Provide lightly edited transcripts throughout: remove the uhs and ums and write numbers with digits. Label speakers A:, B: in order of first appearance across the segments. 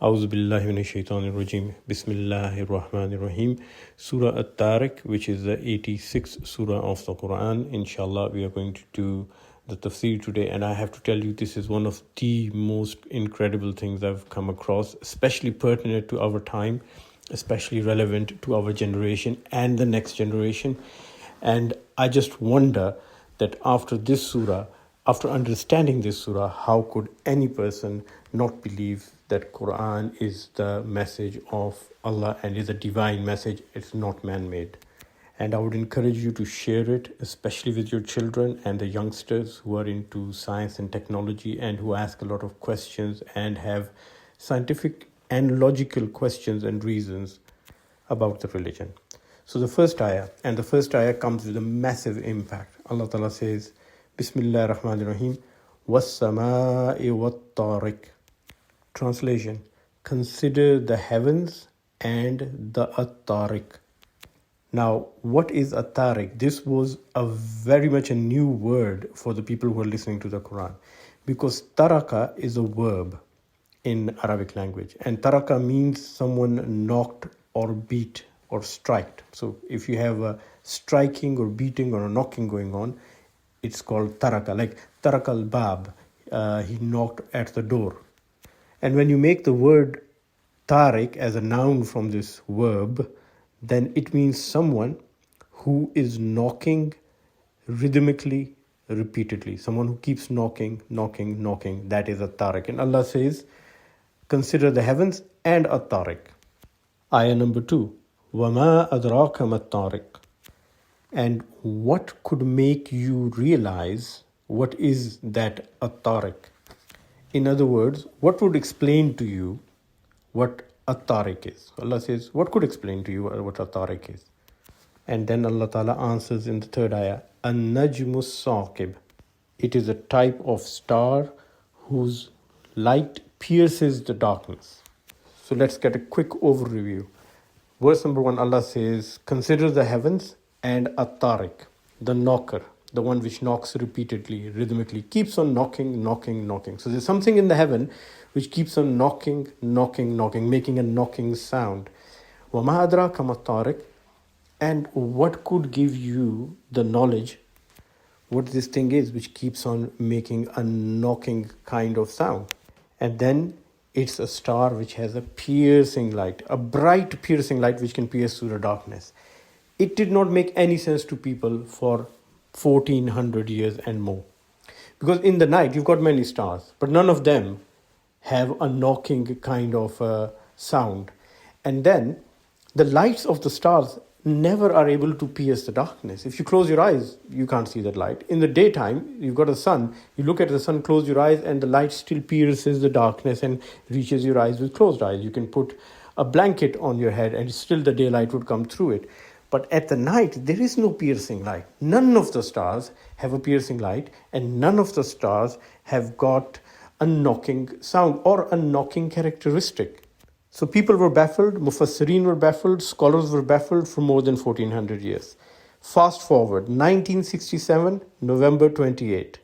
A: A'udhu billahi minash shaitanir rajim. Bismillahir Rahmanir Rahim. Surah AlTariq, which is the 86th surah of the Quran. Inshallah, we are going to do the tafsir today. And I have to tell you, this is one of the most incredible things I've come across, especially pertinent to our time, especially relevant to our generation and the next generation. And I just wonder that after this surah, after understanding this surah, how could any person not believe that Quran is the message of Allah and is a divine message? It's not man-made. And I would encourage you to share it, especially with your children and the youngsters who are into science and technology and who ask a lot of questions and have scientific and logical questions and reasons about the religion. So the first ayah comes with a massive impact. Allah Ta'ala says, Bismillah ar-Rahman ar-Rahim, was-samaa'i wat-tariq. Translation, consider the heavens and the at-tariq. Now, what is at-tariq? This was very much a new word for the people who are listening to the Quran, because taraka is a verb in Arabic language, and taraka means someone knocked or beat or striked. So if you have a striking or beating or a knocking going on, it's called taraka, like taraka al-bab, he knocked at the door. And when you make the word tariq as a noun from this verb, then it means someone who is knocking rhythmically, repeatedly. Someone who keeps knocking. That is a tariq. And Allah says, consider the heavens and a tariq. Ayah number 2. وَمَا أَدْرَاكَ مَا التَّارِقُ. And what could make you realize what is that at-tariq? In other words, what would explain to you what at-tariq is? Allah says, what could explain to you what at-tariq is? And then Allah Ta'ala answers in the third ayah, النَّجْمُ السَّاقِبُ. It is a type of star whose light pierces the darkness. So let's get a quick overview. Verse number 1, Allah says, consider the heavens and at-tariq, the knocker, the one which knocks repeatedly, rhythmically, keeps on knocking. So there's something in the heaven which keeps on knocking, making a knocking sound. وَمَا أَدْرَاكَ مَا التَّارِقُ. And what could give you the knowledge what this thing is which keeps on making a knocking kind of sound? And then it's a star which has a piercing light, a bright piercing light which can pierce through the darkness. It did not make any sense to people for 1400 years and more. Because in the night, you've got many stars, but none of them have a knocking kind of sound. And then the lights of the stars never are able to pierce the darkness. If you close your eyes, you can't see that light. In the daytime, you've got a sun. You look at the sun, close your eyes, and the light still pierces the darkness and reaches your eyes with closed eyes. You can put a blanket on your head and still the daylight would come through it. But at the night, there is no piercing light. None of the stars have a piercing light, and none of the stars have got a knocking sound or a knocking characteristic. So people were baffled, mufassirin were baffled, scholars were baffled for more than 1400 years. Fast forward, 1967, November 28.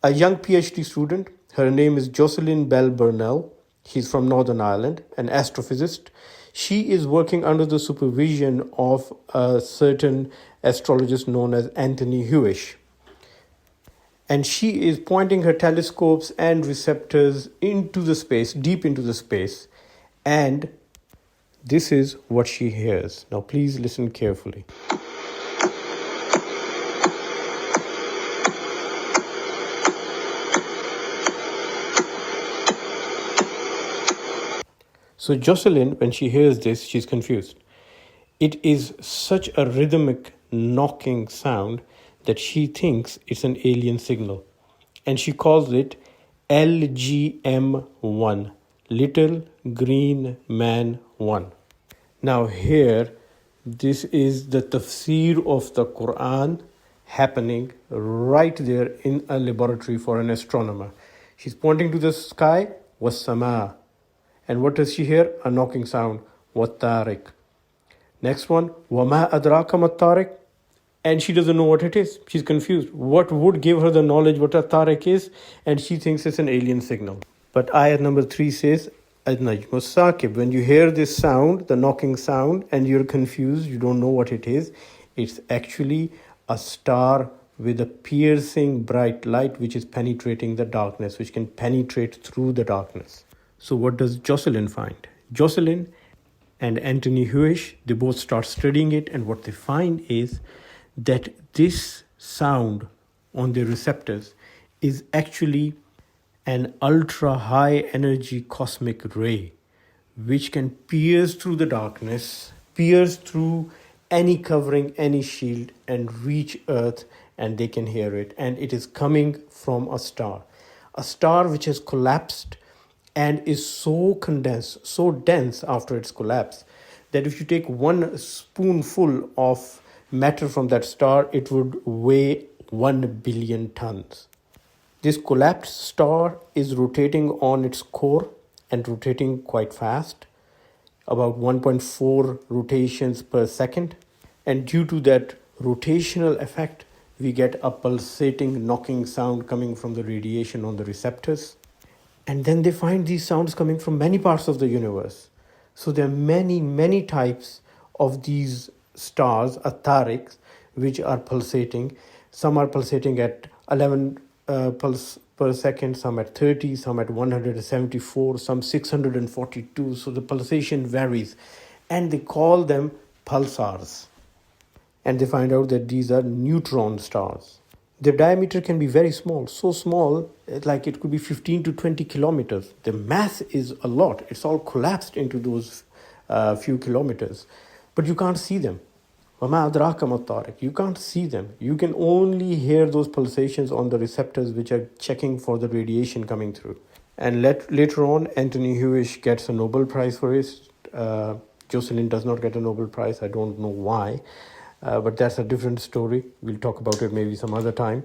A: A young PhD student, her name is Jocelyn Bell Burnell. She's from Northern Ireland, an astrophysicist. She is working under the supervision of a certain astrologist known as Anthony Hewish. And she is pointing her telescopes and receptors into the space, deep into the space. And this is what she hears. Now please listen carefully. So Jocelyn, when she hears this, she's confused. It is such a rhythmic knocking sound that she thinks it's an alien signal. And she calls it LGM1, Little Green Man 1. Now here, this is the tafsir of the Quran happening right there in a laboratory for an astronomer. She's pointing to the sky, was-samaa. And what does she hear? A knocking sound. Wat-tariq. Next one. وَمَا أَدْرَاكَ مَا التَّارِقُ. And she doesn't know what it is. She's confused. What would give her the knowledge what a tariq is? And she thinks it's an alien signal. But ayat number 3 says, Al-Najm al-Saqib. When you hear this sound, the knocking sound, and you're confused, you don't know what it is, it's actually a star with a piercing bright light which is penetrating the darkness, which can penetrate through the darkness. So what does Jocelyn find? Jocelyn and Anthony Hewish, they both start studying it, and what they find is that this sound on the receptors is actually an ultra high energy cosmic ray which can pierce through the darkness, pierce through any covering, any shield, and reach Earth, and they can hear it. And it is coming from a star which has collapsed and is so condensed, so dense after its collapse, that if you take one spoonful of matter from that star, it would weigh 1 billion tons. This collapsed star is rotating on its core and rotating quite fast, about 1.4 rotations per second. And due to that rotational effect, we get a pulsating, knocking sound coming from the radiation on the receptors. And then they find these sounds coming from many parts of the universe. So there are many, many types of these stars, AlTariq, which are pulsating. Some are pulsating at 11 pulse per second, some at 30, some at 174, some 642. So the pulsation varies. And they call them pulsars. And they find out that these are neutron stars. Their diameter can be very small, so small, like it could be 15 to 20 kilometers. The mass is a lot. It's all collapsed into those few kilometers. But you can't see them. وَمَا أَدْرَاكَ مَا الطَّارِقُ. You can't see them. You can only hear those pulsations on the receptors which are checking for the radiation coming through. And later on, Anthony Hewish gets a Nobel Prize for it. Jocelyn does not get a Nobel Prize. I don't know why. But that's a different story. We'll talk about it maybe some other time.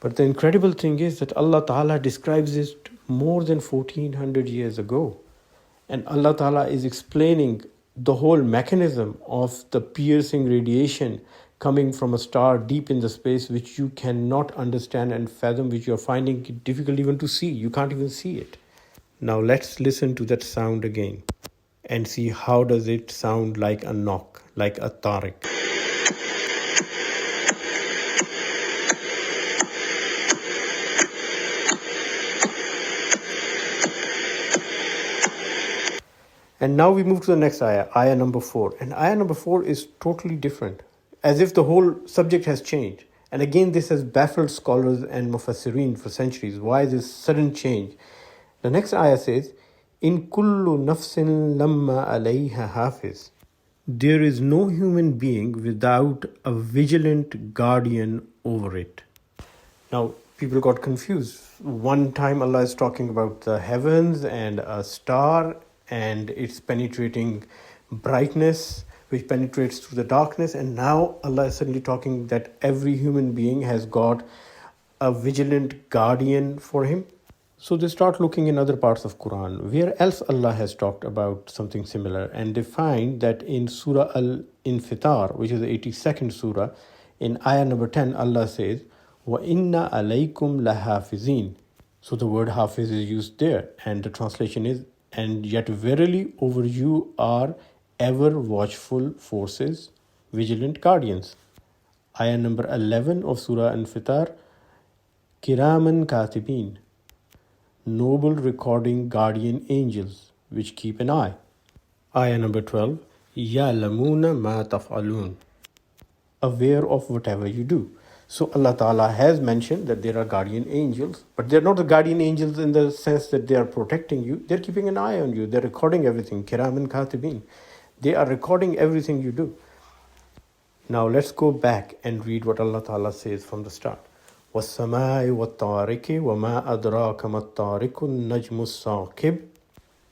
A: But the incredible thing is that Allah Ta'ala describes it more than 1400 years ago. And Allah Ta'ala is explaining the whole mechanism of the piercing radiation coming from a star deep in the space, which you cannot understand and fathom, which you're finding it difficult even to see. You can't even see it. Now let's listen to that sound again and see how does it sound like a knock, like a tariq. And now we move to the next ayah, ayah number 4. And ayah number 4 is totally different, as if the whole subject has changed. And again, this has baffled scholars and mufassirin for centuries. Why this sudden change? The next ayah says, In kullu nafsin lamma alayha hafiz. There is no human being without a vigilant guardian over it. Now, people got confused. One time Allah is talking about the heavens and a star and its penetrating brightness, which penetrates through the darkness. And now Allah is suddenly talking that every human being has got a vigilant guardian for him. So they start looking in other parts of Quran, where else Allah has talked about something similar. And they find that in Surah Al-Infitar, which is the 82nd Surah, in ayah number 10, Allah says, وَإِنَّ عَلَيْكُمْ لَحَافِظِينَ. So the word hafiz is used there. And the translation is, and yet verily over you are ever watchful forces, vigilant guardians. Ayah number 11 of Surah Al-Infitar, Kiraman Katibin. Noble recording guardian angels, which keep an eye. Ayah number 12, يَعْلَمُونَ مَا تَفْعَلُونَ. Aware of whatever you do. So Allah Ta'ala has mentioned that there are guardian angels, but they're not the guardian angels in the sense that they are protecting you. They're keeping an eye on you. They're recording everything. Kiraman Katibin. They are recording everything you do. Now let's go back and read what Allah Ta'ala says from the start. وَالسَّمَاءِ وَالطَّارِقِ وَمَا أَدْرَاكَ مَا الطَّارِقُ النَّجْمُ الثَّاقِبُ.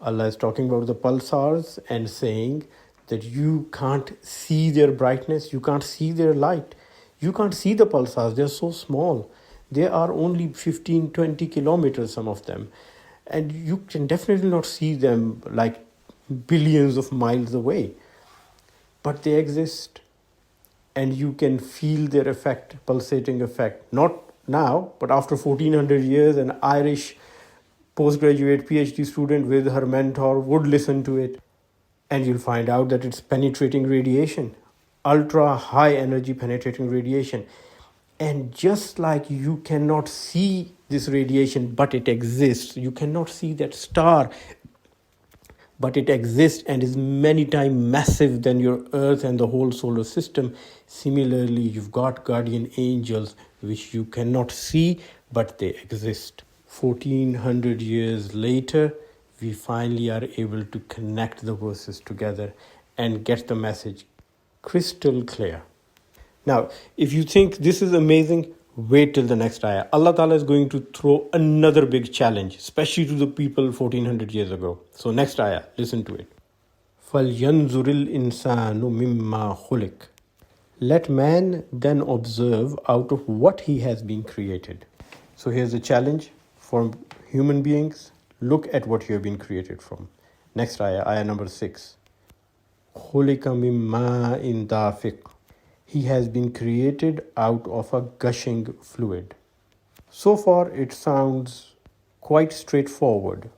A: Allah is talking about the pulsars and saying that you can't see their brightness, you can't see their light. You can't see the pulsars, they're so small. They are only 15, 20 kilometers, some of them. And you can definitely not see them like billions of miles away. But they exist. And you can feel their effect, pulsating effect. Not now, but after 1400 years, an Irish postgraduate PhD student with her mentor would listen to it, and you'll find out that it's penetrating radiation, ultra high energy penetrating radiation. And just like you cannot see this radiation, but it exists, you cannot see that star, but it exists and is many times massive than your earth and the whole solar system. Similarly, you've got guardian angels which you cannot see, but they exist. 1400 years later, we finally are able to connect the verses together and get the message crystal clear. Now, if you think this is amazing, wait till the next ayah. Allah Ta'ala is going to throw another big challenge, especially to the people 1400 years ago. So next ayah, listen to it. فَلْيَنْظُرِ الْإِنسَانُ مِمَّا خُلِقَ. Let man then observe out of what he has been created. So here's a challenge for human beings. Look at what you have been created from. Next ayah, ayah number 6. خُلِقَ مِن مَّاءٍ دَافِقٍ. He has been created out of a gushing fluid. So far, it sounds quite straightforward.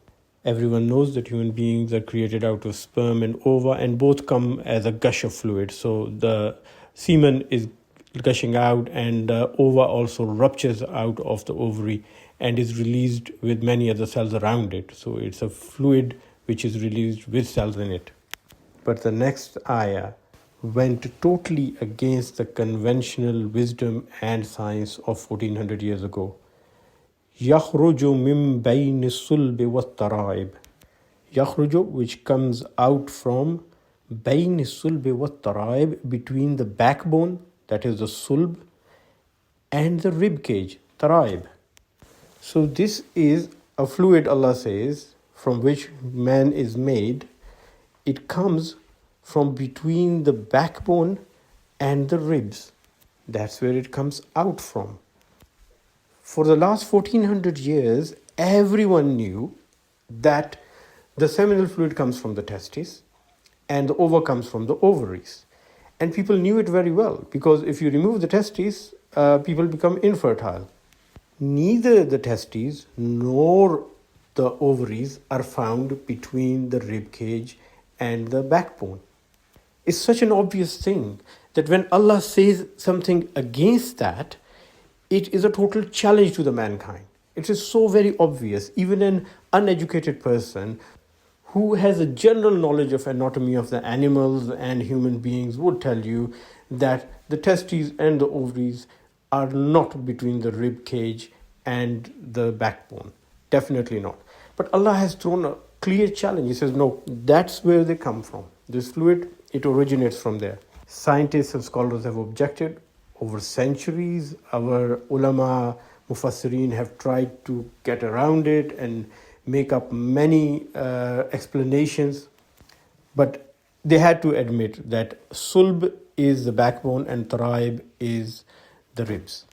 A: Everyone knows that human beings are created out of sperm and ova, and both come as a gush of fluid. So the semen is gushing out, and the ova also ruptures out of the ovary and is released with many other cells around it. So it's a fluid which is released with cells in it. But the next ayah went totally against the conventional wisdom and science of 1400 years ago. يَخْرُجُ مِن بَيْنِ الصُّلْبِ وَالتَّرَائِبِ. يَخْرُجُ, which comes out from بَيْنِ الصُّلْبِ وَالتَّرَائِبِ, between the backbone, that is the sulb, and the rib cage, taraib. So this is a fluid, Allah says, from which man is made. It comes from between the backbone and the ribs. That's where it comes out from. For the last 1400 years, everyone knew that the seminal fluid comes from the testes and the ova comes from the ovaries. And people knew it very well, because if you remove the testes, people become infertile. Neither the testes nor the ovaries are found between the rib cage and the backbone. It's such an obvious thing that when Allah says something against that, it is a total challenge to the mankind. It is so very obvious. Even an uneducated person who has a general knowledge of anatomy of the animals and human beings would tell you that the testes and the ovaries are not between the rib cage and the backbone. Definitely not. But Allah has thrown a clear challenge. He says, no, that's where they come from. This fluid, it originates from there. Scientists and scholars have objected. Over centuries, our ulama, mufassirin have tried to get around it and make up many explanations. But they had to admit that sulb is the backbone and taraib is the ribs.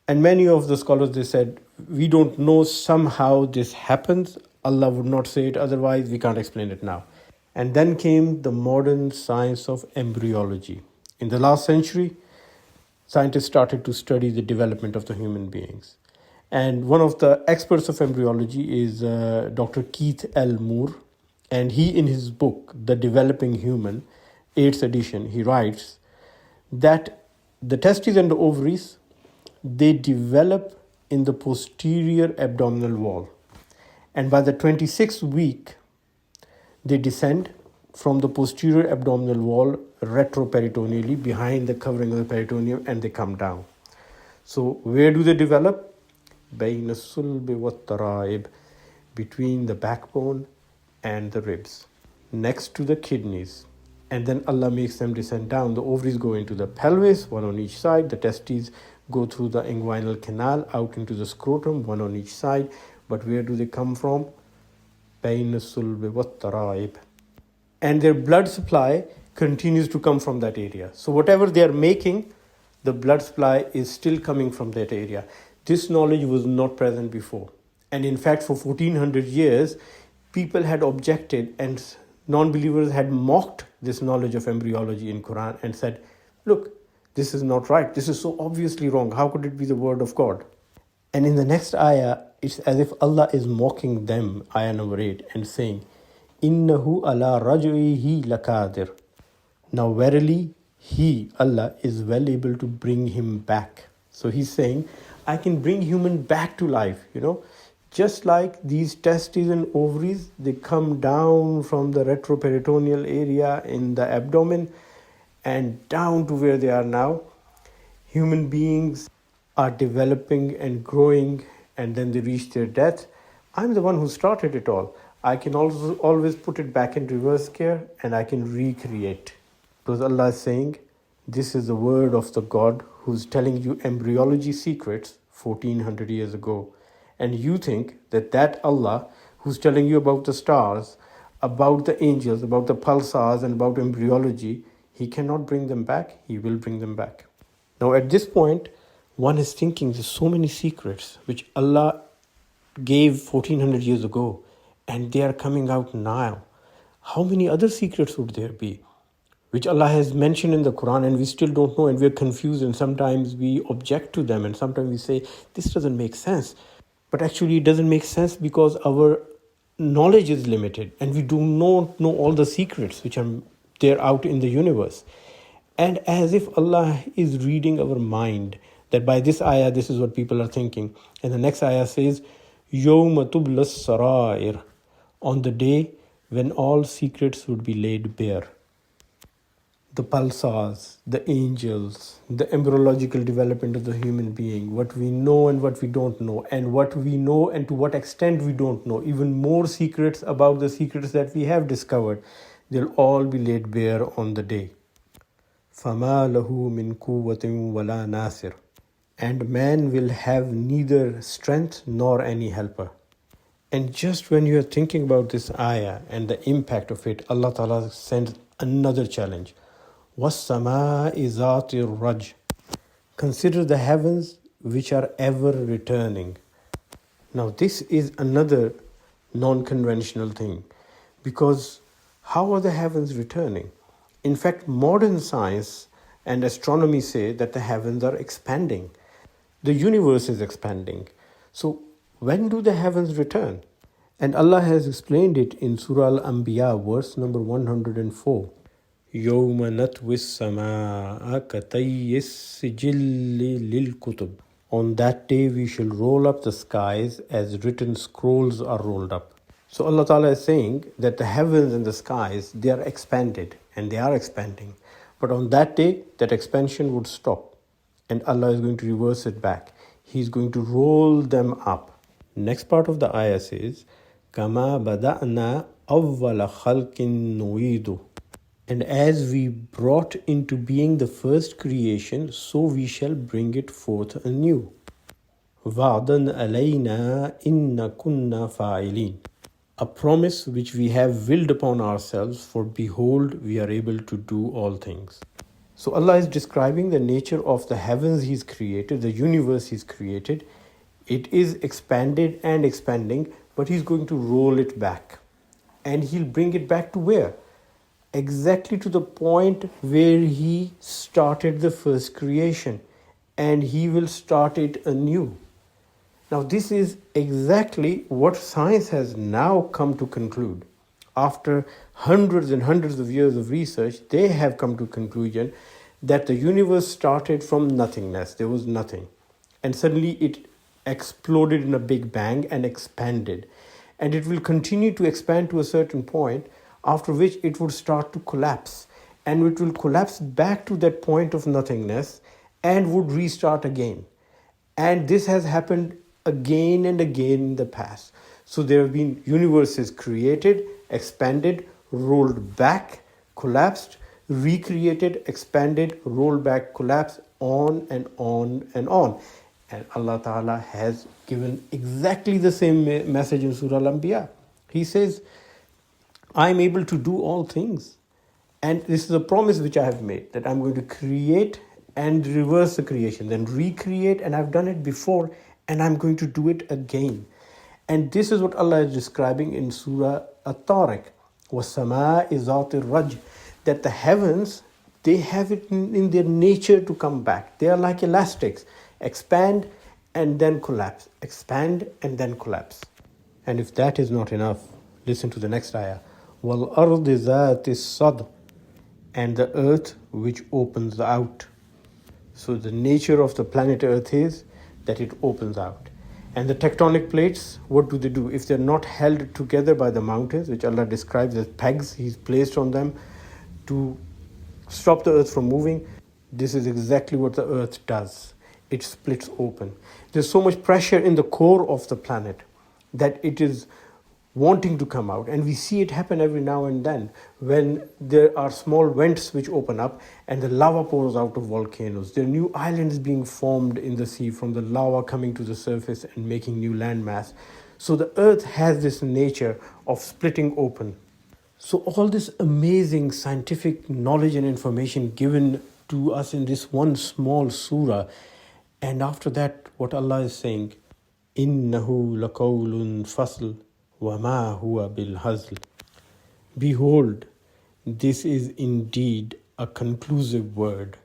A: And many of the scholars, they said, we don't know, somehow this happens. Allah would not say it otherwise, we can't explain it now. And then came the modern science of embryology. In the last century, scientists started to study the development of the human beings. And one of the experts of embryology is Dr. Keith L. Moore. And he, in his book, The Developing Human, 8th edition, he writes that the testes and the ovaries, they develop in the posterior abdominal wall. And by the 26th week, they descend from the posterior abdominal wall retroperitoneally behind the covering of the peritoneum, and they come down. So where do they develop? بين الصلب والترائب, between the backbone and the ribs, next to the kidneys. And then Allah makes them descend down. The ovaries go into the pelvis, one on each side. The testes go through the inguinal canal out into the scrotum, one on each side. But where do they come from? بين الصلب والترائب. And their blood supply continues to come from that area. So whatever they are making, the blood supply is still coming from that area. This knowledge was not present before. And in fact, for 1400 years, people had objected and non-believers had mocked this knowledge of embryology in Quran and said, look, this is not right. This is so obviously wrong. How could it be the word of God? And in the next ayah, it's as if Allah is mocking them, ayah number 8, and saying, Innahu ala raj'ihi lakadir. Now verily, He, Allah, is well able to bring him back. So He's saying, I can bring human back to life, Just like these testes and ovaries, they come down from the retroperitoneal area in the abdomen and down to where they are now. Human beings are developing and growing, and then they reach their death. I'm the one who started it all. I can also always put it back in reverse gear, and I can recreate. Because Allah is saying, this is the word of the God who's telling you embryology secrets 1400 years ago. And you think that Allah who's telling you about the stars, about the angels, about the pulsars, and about embryology, He cannot bring them back. He will bring them back. Now at this point, one is thinking there's so many secrets which Allah gave 1400 years ago, and they are coming out now. How many other secrets would there be which Allah has mentioned in the Quran and we still don't know, and we're confused, and sometimes we object to them, and sometimes we say this doesn't make sense. But actually it doesn't make sense because our knowledge is limited and we do not know all the secrets which are there out in the universe. And as if Allah is reading our mind, that by this ayah this is what people are thinking. And the next ayah says, يَوْمَ تُبْلَ السَّرَائِرُ, on the day when all secrets would be laid bare. The pulsars, the angels, the embryological development of the human being, what we know and what we don't know, and what we know and to what extent we don't know, even more secrets about the secrets that we have discovered, they'll all be laid bare on the day. فَمَا لَهُ مِنْ قُوَّةٍ وَلَا نَاصِرٍ, and man will have neither strength nor any helper. And just when you are thinking about this ayah and the impact of it, Allah Ta'ala sends another challenge. وَالسَّمَاءِ ذَاتِ الرَّجْ, consider the heavens which are ever returning. Now this is another non-conventional thing, because how are the heavens returning? In fact, modern science and astronomy say that the heavens are expanding. The universe is expanding. So when do the heavens return? And Allah has explained it in Surah Al-Anbiya, verse number 104. يَوْمَ نَطْوِي السَّمَاءَ كَطَيِّ السِّجِلِّ لِلْكُتُبِ, on that day we shall roll up the skies as written scrolls are rolled up. So Allah Ta'ala is saying that the heavens and the skies, they are expanded, and they are expanding. But on that day, that expansion would stop, and Allah is going to reverse it back. He's going to roll them up. Next part of the ayah says, كَمَا بَدَأْنَا أَوَّلَ خَلْقٍ نُعِيدُ, and as we brought into being the first creation, so we shall bring it forth anew. وَعْدًا عَلَيْنَا إِنَّا كُنَّا فَاعِلِينَ, a promise which we have willed upon ourselves, for behold, we are able to do all things. So Allah is describing the nature of the heavens He's created, the universe He's created. It is expanded and expanding, but He's going to roll it back. And He'll bring it back to where? Exactly to the point where He started the first creation, and He will start it anew. Now this is exactly what science has now come to conclude. After hundreds and hundreds of years of research, they have come to conclusion that the universe started from nothingness. There was nothing. And suddenly it exploded in a big bang and expanded. And it will continue to expand to a certain point, after which it would start to collapse. And it will collapse back to that point of nothingness and would restart again. And this has happened again and again in the past. So there have been universes created, expanded, rolled back, collapsed, recreated, expanded, rolled back, collapsed, on and on and on. And Allah Ta'ala has given exactly the same message in Surah Al-Anbiya. He says, I am able to do all things. And this is a promise which I have made, that I'm going to create and reverse the creation, then recreate, and I've done it before, and I'm going to do it again. And this is what Allah is describing in Surah AlTariq, وَالسَّمَاءِ ذَاتِ الرَّجْ, that the heavens, they have it in their nature to come back. They are like elastics, expand and then collapse, expand and then collapse. And if that is not enough, listen to the next ayah. وَالْأَرْضِ ذَاتِ الصَّدْعِ, and the earth which opens out. So the nature of the planet Earth is that it opens out. And the tectonic plates, what do? If they're not held together by the mountains, which Allah describes as pegs He's placed on them to stop the earth from moving, this is exactly what the earth does. It splits open. There's so much pressure in the core of the planet that it is wanting to come out, and we see it happen every now and then when there are small vents which open up and the lava pours out of volcanoes. There are new islands being formed in the sea from the lava coming to the surface and making new landmass. So the earth has this nature of splitting open. So all this amazing scientific knowledge and information given to us in this one small surah, and after that what Allah is saying, إِنَّهُ لَقَوْلٌ فَصْلٌ وَمَا هُوَ بِالْهَزْلِ. Behold, this is indeed a conclusive word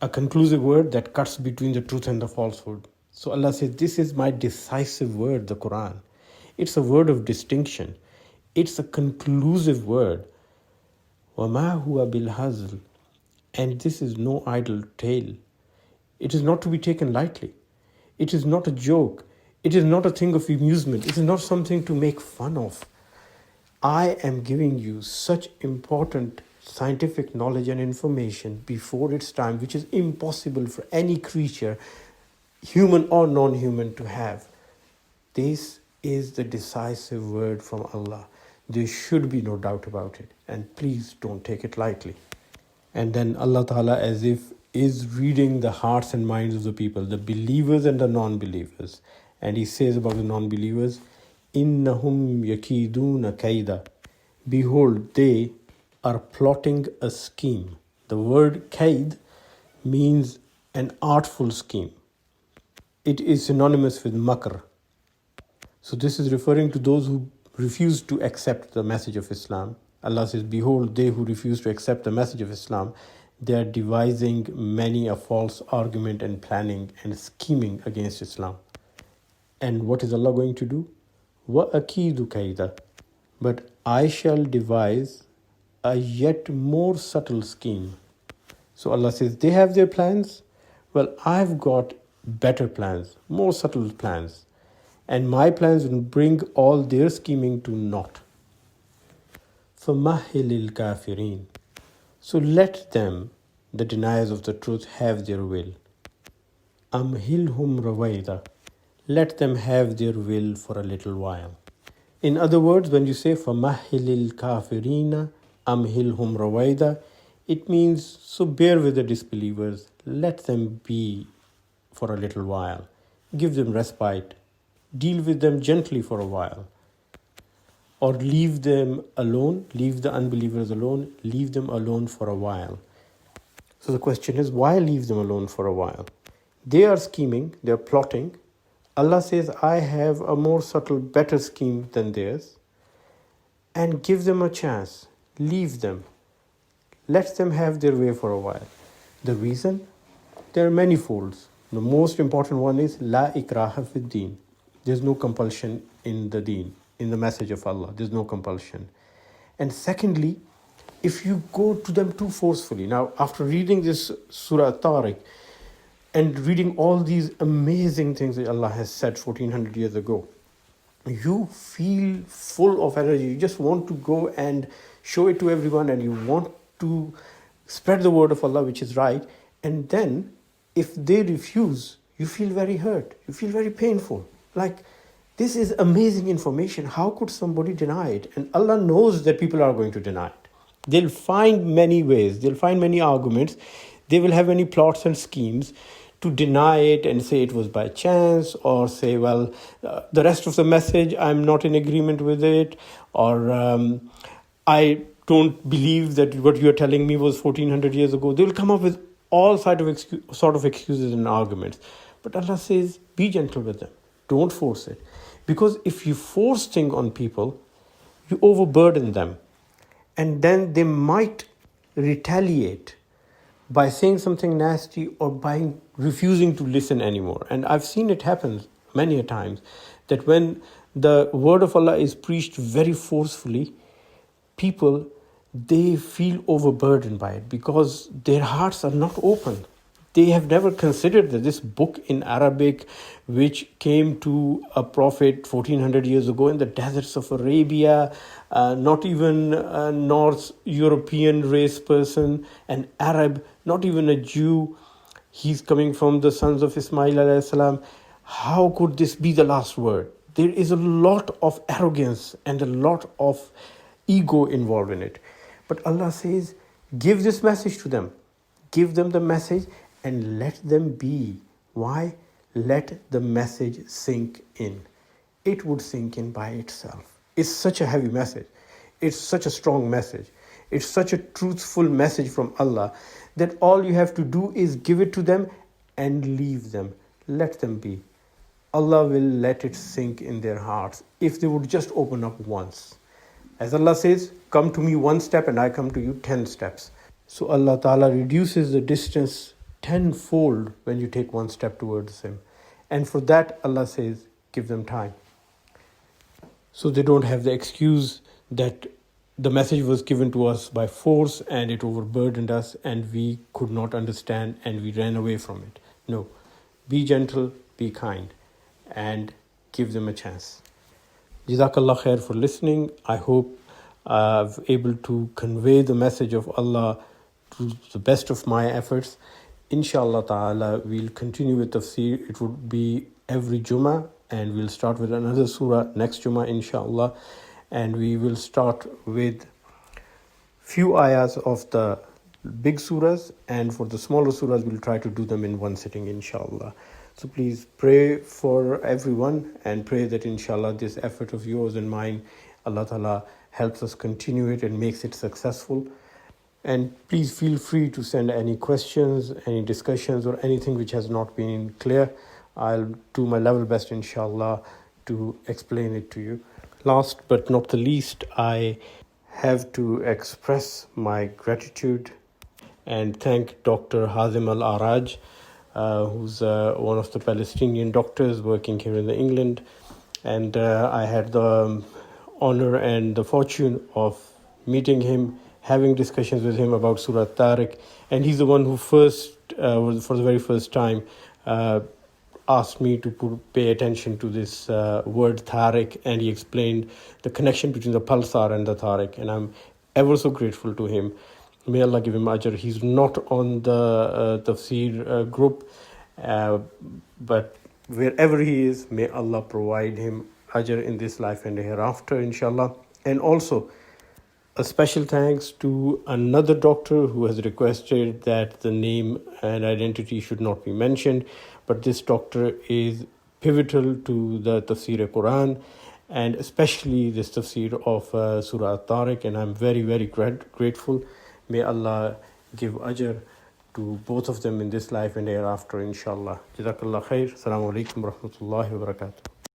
A: that cuts between the truth and the falsehood. So Allah says, this is my decisive word, the Quran. It's a word of distinction. It's a conclusive word. وَمَا هُوَ بِالْهَزْلِ. And this is no idle tale. It is not to be taken lightly. It is not a joke. It is not a thing of amusement. It is not something to make fun of. I am giving you such important scientific knowledge and information before its time, which is impossible for any creature, human or non-human, to have. This is the decisive word from Allah. There should be no doubt about it. And please don't take it lightly. And then Allah Ta'ala, as if is reading the hearts and minds of the people, the believers and the non-believers. And He says about the non-believers, إِنَّهُمْ يَكِيدُونَ كَيْدًا. Behold, they are plotting a scheme. The word kaid means an artful scheme. It is synonymous with makr. So this is referring to those who refuse to accept the message of Islam. Allah says, behold, they who refuse to accept the message of Islam, they are devising many a false argument and planning and scheming against Islam. And what is Allah going to do? وَأَكِيدُ كَيْدًا. But I shall devise a yet more subtle scheme. So Allah says, they have their plans. Well, I've got better plans, more subtle plans. And my plans will bring all their scheming to naught. فَمَهِّلِ الْكَافِرِينَ. So let them, the deniers of the truth, have their will. أَمْهِلْهُمْ رَوَيْدًا. Let them have their will for a little while. In other words, when you say فَمَهِّلِ الْكَافِرِينَ أَمْهِلْهُمْ رَوَيْدًا, it means, so bear with the disbelievers, let them be for a little while. Give them respite. Deal with them gently for a while. Or leave them alone, leave the unbelievers alone, leave them alone for a while. So the question is, why leave them alone for a while? They are scheming, they are plotting. Allah says, I have a more subtle, better scheme than theirs. And give them a chance. Leave them. Let them have their way for a while. The reason? There are many folds. The most important one is, La ikraha fid deen. There's no compulsion in the deen, in the message of Allah. There's no compulsion. And secondly, if you go to them too forcefully. Now, after reading this Surah AlTariq, and reading all these amazing things that Allah has said 1400 years ago, you feel full of energy. You just want to go and show it to everyone, and you want to spread the word of Allah, which is right. And then if they refuse, you feel very hurt. You feel very painful. Like, this is amazing information. How could somebody deny it? And Allah knows that people are going to deny it. They'll find many ways. They'll find many arguments. They will have many plots and schemes to deny it and say it was by chance, or say, well, the rest of the message, I'm not in agreement with it, or I don't believe that what you're telling me was 1400 years ago. They will come up with all sort of excuses and arguments. But Allah says, be gentle with them. Don't force it. Because if you force things on people, you overburden them. And then they might retaliate by saying something nasty or by refusing to listen anymore. And I've seen it happen many a times that when the word of Allah is preached very forcefully, people, they feel overburdened by it because their hearts are not open. They have never considered that this book in Arabic, which came to a prophet 1400 years ago in the deserts of Arabia, not even a North European race person, an Arab, not even a Jew, he's coming from the sons of Ismail alayhi salam. How could this be the last word? There is a lot of arrogance and a lot of ego involved in it. But Allah says, give this message to them. Give them the message and let them be. Why? Let the message sink in. It would sink in by itself. It's such a heavy message. It's such a strong message. It's such a truthful message from Allah that all you have to do is give it to them and leave them. Let them be. Allah will let it sink in their hearts if they would just open up once. As Allah says, come to me one step and I come to you 10 steps. So Allah Ta'ala reduces the distance tenfold when you take one step towards Him. And for that, Allah says, give them time. So they don't have the excuse that the message was given to us by force and it overburdened us and we could not understand and we ran away from it. No, be gentle, be kind, and give them a chance. Jazakallah khair for listening. I hope I've able to convey the message of Allah to the best of my efforts. Inshallah ta'ala, we'll continue with tafsir. It would be every Jummah and we'll start with another surah next Jummah inshallah. And we will start with few ayahs of the big surahs, and for the smaller surahs we'll try to do them in one sitting inshallah. So please pray for everyone and pray that inshallah this effort of yours and mine, Allah Ta'ala helps us continue it and makes it successful. And please feel free to send any questions, any discussions or anything which has not been clear. I'll do my level best inshallah to explain it to you. Last but not the least, I have to express my gratitude and thank Dr. Hazim Al-Araj, who's one of the Palestinian doctors working here in England. And I had the honor and the fortune of meeting him, having discussions with him about Surah Tariq. And he's the one who first, for the very first time, asked me to pay attention to this word Tariq, and he explained the connection between the Pulsar and the Tariq. And I'm ever so grateful to him. May Allah give him ajr. He's not on the Tafsir group, but wherever he is, may Allah provide him ajr in this life and hereafter, inshallah. And also, a special thanks to another doctor who has requested that the name and identity should not be mentioned. But this doctor is pivotal to the Tafseer-e-Quran and especially this tafsir of Surah AlTariq. And I'm very, very grateful. May Allah give ajr to both of them in this life and hereafter, inshallah. Jazakallah khair. Assalamu alaikum wa rahmatullahi wa barakatuh.